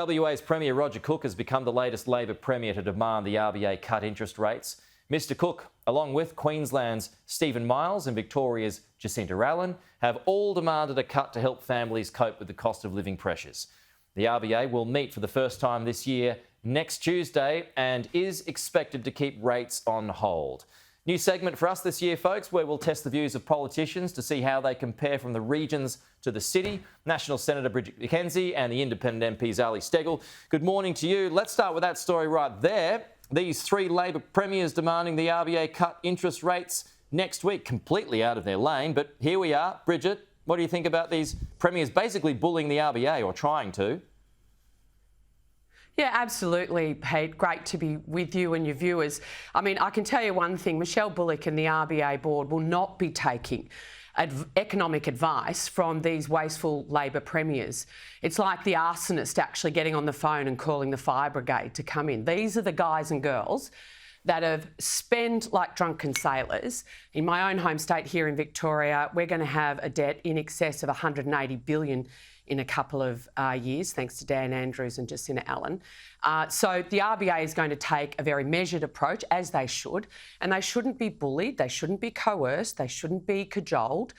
WA's Premier Roger Cook has become the latest Labor Premier to demand the RBA cut interest rates. Mr Cook, along with Queensland's Stephen Miles and Victoria's Jacinta Allen, have all demanded a cut to help families cope with the cost of living pressures. The RBA will meet for the first time this year next Tuesday and is expected to keep rates on hold. New segment for us this year, folks, where we'll test the views of politicians to see how they compare from the regions to the city. National Senator Bridget McKenzie and the Independent MP Zali Steggall. Good morning to you. Let's start with that story right there. These three Labor premiers demanding the RBA cut interest rates next week, completely out of their lane. But here we are. Bridget, what do you think about these premiers basically bullying the RBA or trying to? Yeah, absolutely, Pete. Great to be with you and your viewers. I mean, I can tell you one thing, Michelle Bullock and the RBA board will not be taking economic advice from these wasteful Labor premiers. It's like the arsonist actually getting on the phone and calling the fire brigade to come in. These are the guys and girls that have spent like drunken sailors. In my own home state here in Victoria, we're going to have a debt in excess of 180 billion in a couple of years, thanks to Dan Andrews and Jacinta Allen. So the RBA is going to take a very measured approach, as they should, and they shouldn't be bullied, they shouldn't be coerced, they shouldn't be cajoled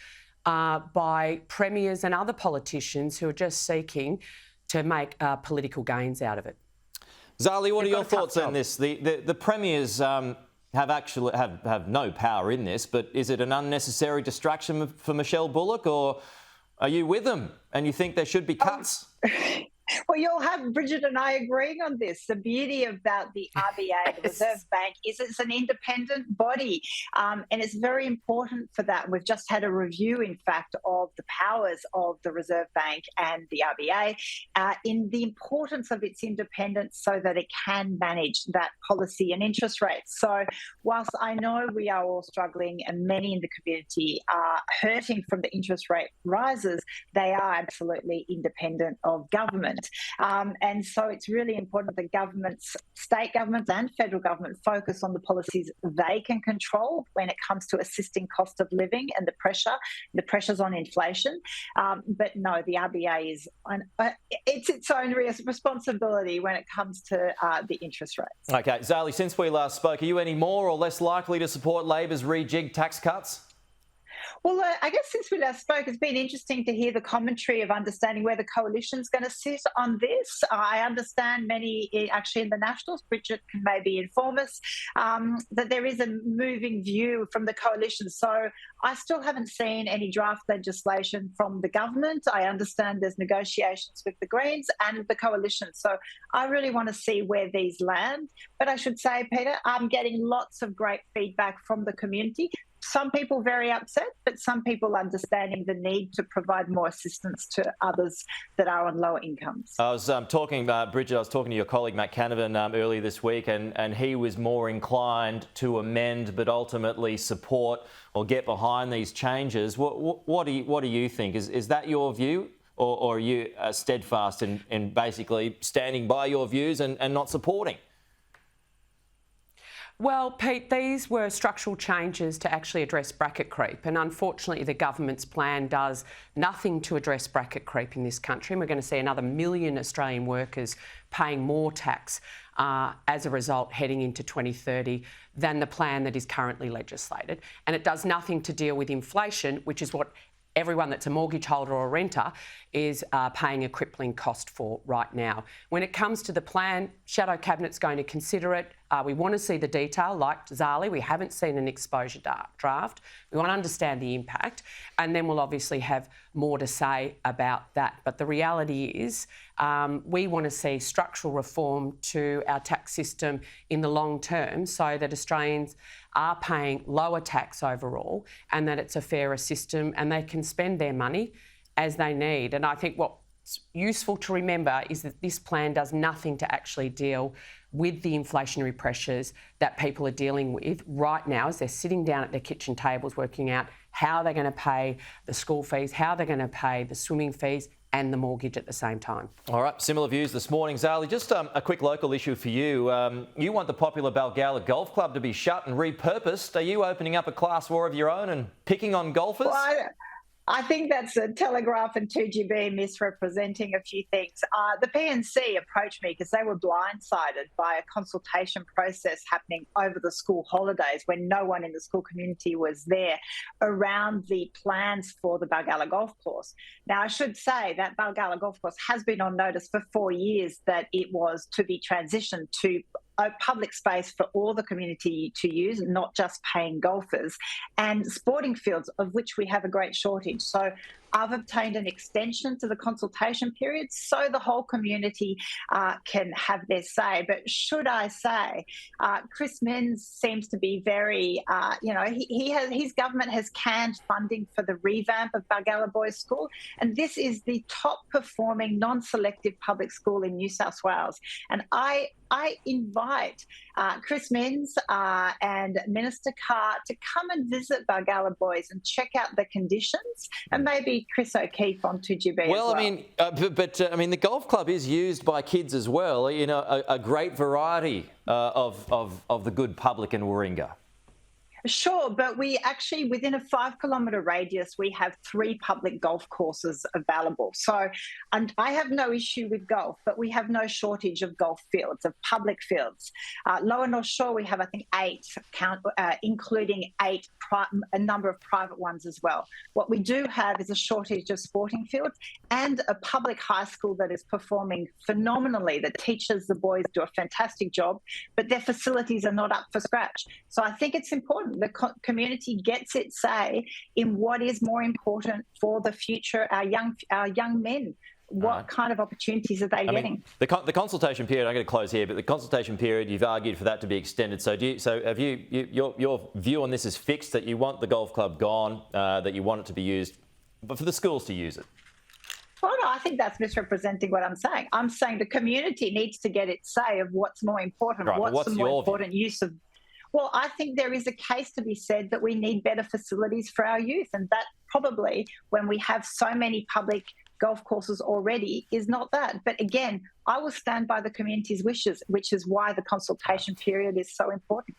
by premiers and other politicians who are just seeking to make political gains out of it. Zali, what are your thoughts on this? The premiers have no power in this, but is it an unnecessary distraction for Michelle Bullock, or are you with them and you think there should be cuts? Well, you'll have Bridget and I agreeing on this. The beauty about the RBA, the Reserve Bank, is it's an independent body, and it's very important for that. We've just had a review, in fact, of the powers of the Reserve Bank and the RBA in the importance of its independence so that it can manage that policy and interest rates. So whilst I know we are all struggling and many in the community are hurting from the interest rate rises, they are absolutely independent of government. And so it's really important that governments, state governments and federal government focus on the policies they can control when it comes to assisting cost of living and the pressures on inflation. But no, the RBA is it's its own responsibility when it comes to the interest rates. OK, Zali, since we last spoke, are you any more or less likely to support Labor's rejigged tax cuts? Well, I guess since we last spoke, it's been interesting to hear the commentary of understanding where the coalition's going to sit on this. I understand many, actually in the Nationals, Bridget can maybe inform us, that there is a moving view from the coalition. So I still haven't seen any draft legislation from the government. I understand there's negotiations with the Greens and the coalition. So I really want to see where these land. But I should say, Peter, I'm getting lots of great feedback from the community. Some people very upset, but some people understanding the need to provide more assistance to others that are on lower incomes. I was Bridget, I was talking to your colleague Matt Canavan earlier this week, and he was more inclined to amend but ultimately support or get behind these changes. What do you think? Is that your view, or are you steadfast in basically standing by your views and not supporting? Well, Pete, these were structural changes to actually address bracket creep, and unfortunately the government's plan does nothing to address bracket creep in this country, and we're going to see another 1 million Australian workers paying more tax as a result heading into 2030 than the plan that is currently legislated. And it does nothing to deal with inflation, which is what everyone that's a mortgage holder or a renter is paying a crippling cost for right now. When it comes to the plan, Shadow Cabinet's going to consider it. We want to see the detail, like Zali. We haven't seen an exposure draft. We want to understand the impact, and then we'll obviously have more to say about that. But the reality is we want to see structural reform to our tax system in the long term so that Australians are paying lower tax overall and that it's a fairer system and they can spend their money as they need. And I think what's useful to remember is that this plan does nothing to actually deal with the inflationary pressures that people are dealing with right now as they're sitting down at their kitchen tables working out how they're going to pay the school fees, how they're going to pay the swimming fees and the mortgage at the same time. All right, similar views this morning. Zali, just a quick local issue for you. You want the popular Balgowlah Golf Club to be shut and repurposed. Are you opening up a class war of your own and picking on golfers? Well, I think that's a Telegraph and 2GB misrepresenting a few things. The PNC approached me because they were blindsided by a consultation process happening over the school holidays when no one in the school community was there around the plans for the Balgala Golf Course. Now, I should say that Balgala Golf Course has been on notice for 4 years that it was to be transitioned to a public space for all the community to use, not just paying golfers, and sporting fields, of which we have a great shortage. So I've obtained an extension to the consultation period so the whole community can have their say. But should I say, Chris Minns seems to be very, his government has canned funding for the revamp of Balgala Boys School, and this is the top performing non-selective public school in New South Wales. And I invite Chris Minns and Minister Carr to come and visit Balgala Boys and check out the conditions, and maybe Chris O'Keefe on 2GB well, as well. I mean, the golf club is used by kids as well. You know, a great variety of the good public in Warringah. Sure, but we actually, within a 5-kilometre radius, we have 3 public golf courses available. So, and I have no issue with golf, but we have no shortage of golf fields, of public fields. Lower North Shore, we have, I think, 8, including 8, a number of private ones as well. What we do have is a shortage of sporting fields and a public high school that is performing phenomenally. The teachers, the boys do a fantastic job, but their facilities are not up for scratch. So I think it's important the community gets its say in what is more important for the future, our young men. What kind of opportunities are they getting? The consultation period, I'm going to close here, but the consultation period, you've argued for that to be extended. So your view on this is fixed, that you want the golf club gone, that you want it to be used, but for the schools to use it? Well, no, I think that's misrepresenting what I'm saying. I'm saying the community needs to get its say of what's more important, right, what's the more important view? use of. Well, I think there is a case to be said that we need better facilities for our youth, and that probably, when we have so many public golf courses already, is not that. But again, I will stand by the community's wishes, which is why the consultation period is so important.